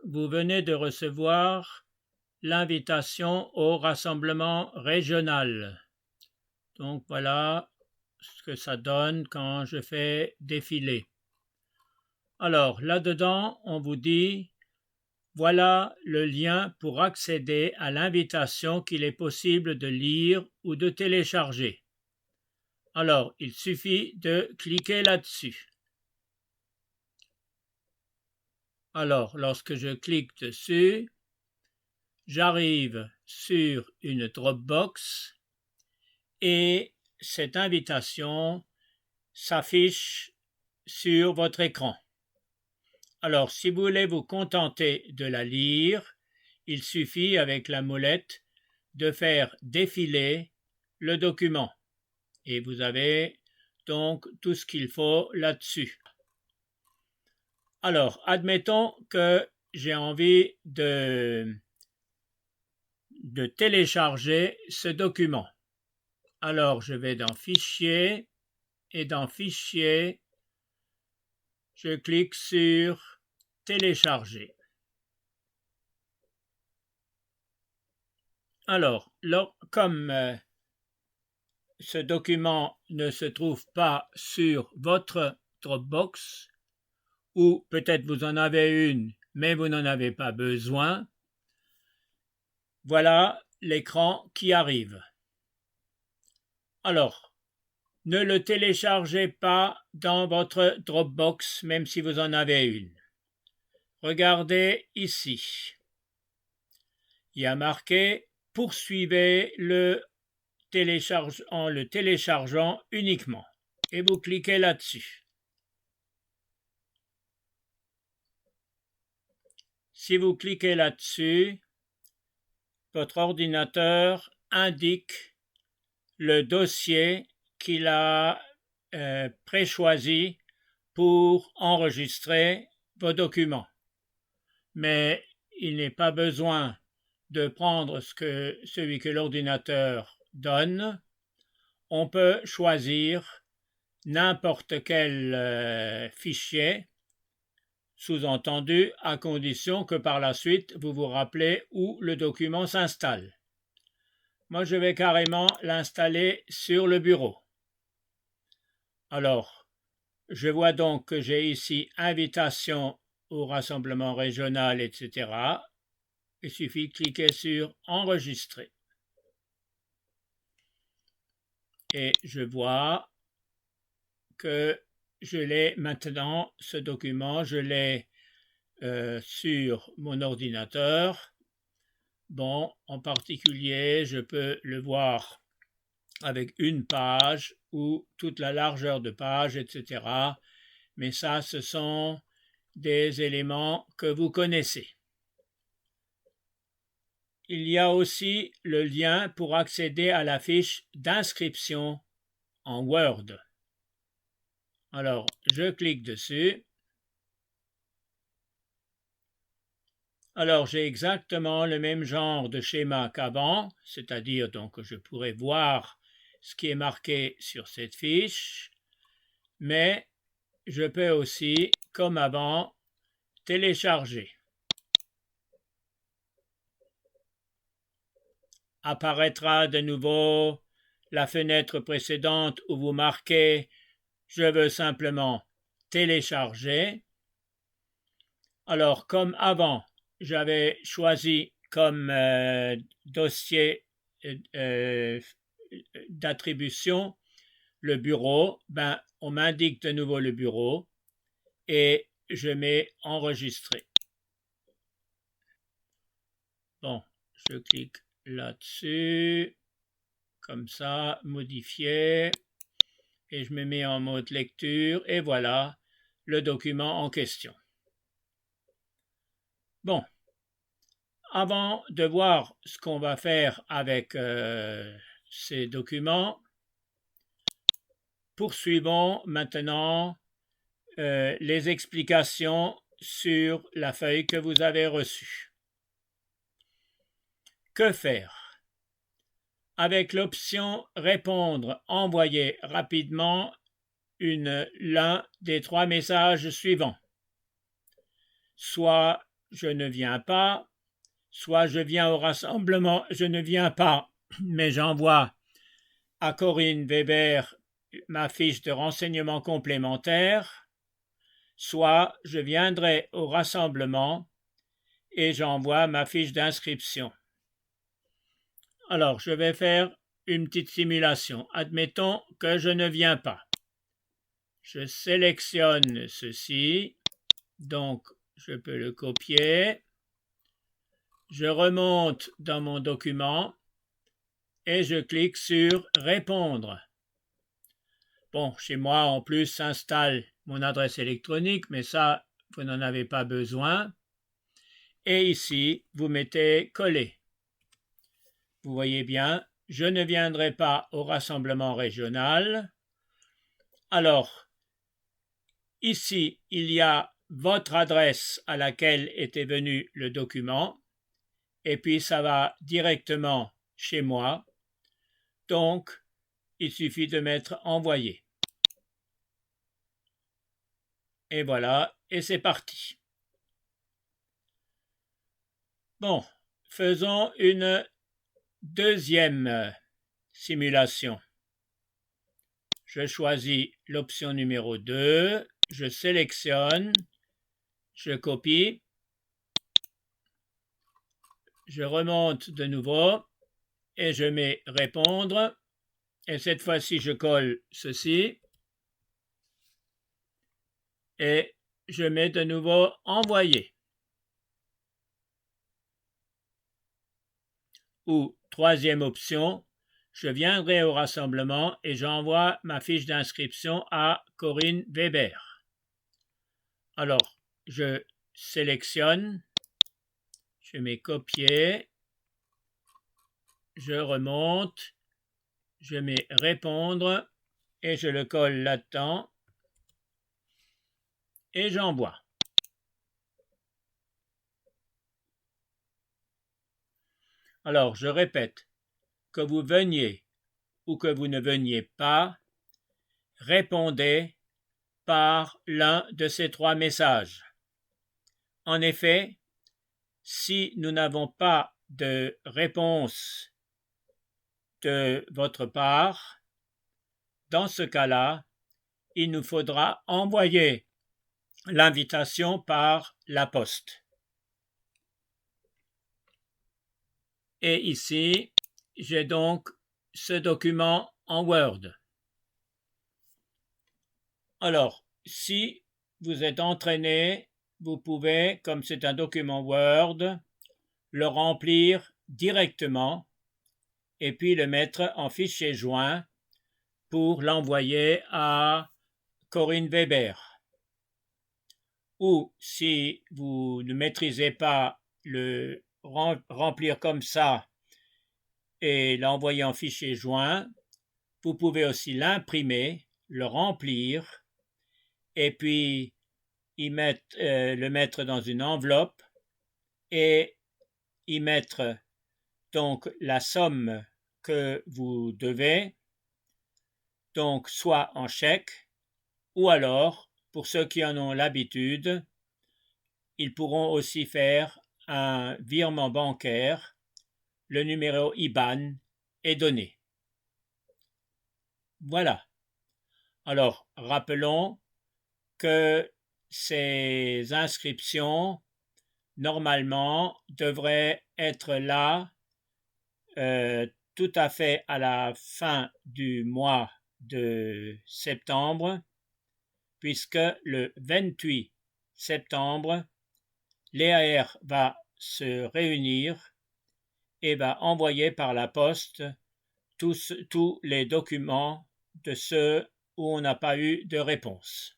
vous venez de recevoir l'invitation au rassemblement régional. Donc voilà ce que ça donne quand je fais défiler. Alors là-dedans, on vous dit voilà le lien pour accéder à l'invitation qu'il est possible de lire ou de télécharger. Alors, il suffit de cliquer là-dessus. Alors, lorsque je clique dessus, j'arrive sur une Dropbox et cette invitation s'affiche sur votre écran. Alors, si vous voulez vous contenter de la lire, il suffit avec la molette de faire défiler le document. Et vous avez donc tout ce qu'il faut là-dessus. Alors, admettons que j'ai envie de télécharger ce document. Alors, je vais dans Fichier et dans Fichier, je clique sur Télécharger. Alors, comme ce document ne se trouve pas sur votre Dropbox, ou peut-être vous en avez une, mais vous n'en avez pas besoin, voilà l'écran qui arrive. Alors, ne le téléchargez pas dans votre Dropbox, même si vous en avez une. Regardez ici. Il y a marqué « Poursuivez le en le téléchargeant uniquement » et vous cliquez là-dessus. Si vous cliquez là-dessus, votre ordinateur indique le dossier qu'il a préchoisi pour enregistrer vos documents. Mais il n'est pas besoin de prendre celui que l'ordinateur donne. On peut choisir n'importe quel fichier, sous-entendu à condition que par la suite vous vous rappelez où le document s'installe. Moi, je vais carrément l'installer sur le bureau. Alors, je vois donc que j'ai ici invitation au rassemblement régional, etc. Il suffit de cliquer sur enregistrer. Et je vois que je l'ai maintenant, ce document, je l'ai sur mon ordinateur. Bon, en particulier, je peux le voir avec une page ou toute la largeur de page, etc. Mais ça, ce sont des éléments que vous connaissez. Il y a aussi le lien pour accéder à la fiche d'inscription en Word. Alors, je clique dessus. Alors, j'ai exactement le même genre de schéma qu'avant, c'est-à-dire donc que je pourrais voir ce qui est marqué sur cette fiche, mais je peux aussi, comme avant, télécharger. Apparaîtra de nouveau la fenêtre précédente où vous marquez « Je veux simplement télécharger ». Alors, comme avant, j'avais choisi comme dossier d'attribution le bureau, on m'indique de nouveau le bureau et je mets enregistrer. Bon, je clique là-dessus, comme ça, modifier, et je me mets en mode lecture, et voilà le document en question. Bon, avant de voir ce qu'on va faire avec ces documents, poursuivons maintenant les explications sur la feuille que vous avez reçue. Que faire? Avec l'option « Répondre », envoyez rapidement l'un des trois messages suivants. Soit je ne viens pas, soit je viens au rassemblement, je ne viens pas, mais j'envoie à Corinne Weber ma fiche de renseignement complémentaire, soit je viendrai au rassemblement et j'envoie ma fiche d'inscription. Alors, je vais faire une petite simulation. Admettons que je ne viens pas. Je sélectionne ceci, donc je peux le copier. Je remonte dans mon document et je clique sur « Répondre ». Bon, chez moi, en plus, s'installe mon adresse électronique, mais ça, vous n'en avez pas besoin. Et ici, vous mettez « Coller ». Vous voyez bien, je ne viendrai pas au rassemblement régional. Alors, ici, il y a votre adresse à laquelle était venu le document, et puis ça va directement chez moi. Donc, il suffit de mettre « Envoyer ». Et voilà, et c'est parti. Bon, faisons une deuxième simulation. Je choisis l'option numéro 2, je sélectionne, je copie, je remonte de nouveau et je mets « Répondre » et cette fois-ci je colle ceci et je mets de nouveau « Envoyer ». Ou troisième option, je viendrai au rassemblement et j'envoie ma fiche d'inscription à Corinne Weber. Alors, je sélectionne, je mets copier, je remonte, je mets répondre et je le colle là-dedans et j'envoie. Alors, je répète, que vous veniez ou que vous ne veniez pas, répondez par l'un de ces trois messages. En effet, si nous n'avons pas de réponse de votre part, dans ce cas-là, il nous faudra envoyer l'invitation par la poste. Et ici, j'ai donc ce document en Word. Alors, si vous êtes entraîné, vous pouvez, comme c'est un document Word, le remplir directement et puis le mettre en fichier joint pour l'envoyer à Corinne Weber. Ou si vous ne maîtrisez pas le remplir comme ça et l'envoyer en fichier joint, vous pouvez aussi l'imprimer, le remplir et puis le mettre dans une enveloppe et y mettre donc la somme que vous devez, donc soit en chèque ou alors, pour ceux qui en ont l'habitude, ils pourront aussi faire un virement bancaire. Le numéro IBAN est donné. Voilà. Alors, rappelons que ces inscriptions, normalement, devraient être là tout à fait à la fin du mois de septembre, puisque le 28 septembre, l'EAR va se réunir et va envoyer par la poste tous les documents de ceux où on n'a pas eu de réponse.